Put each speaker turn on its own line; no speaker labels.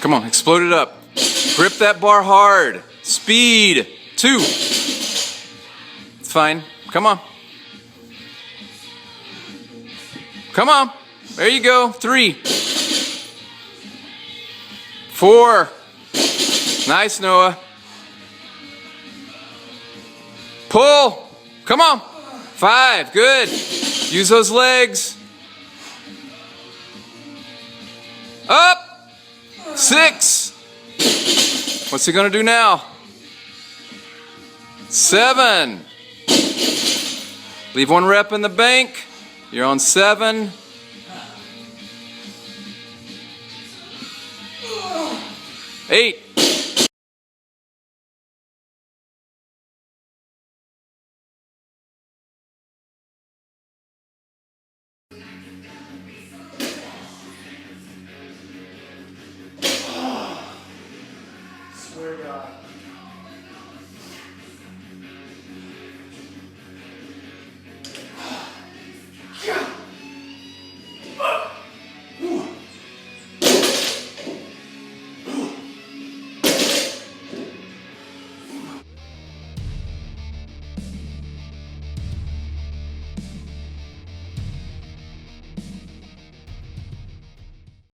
Come on, explode it up. Grip that bar hard. Speed. 2. It's fine. Come on. Come on. There you go. 3. 4. Nice, Noah. Pull. Come on. 5. Good. Use those legs. Up. 6. What's he gonna do now? 7. Leave 1 rep in the bank. You're on 7. 8.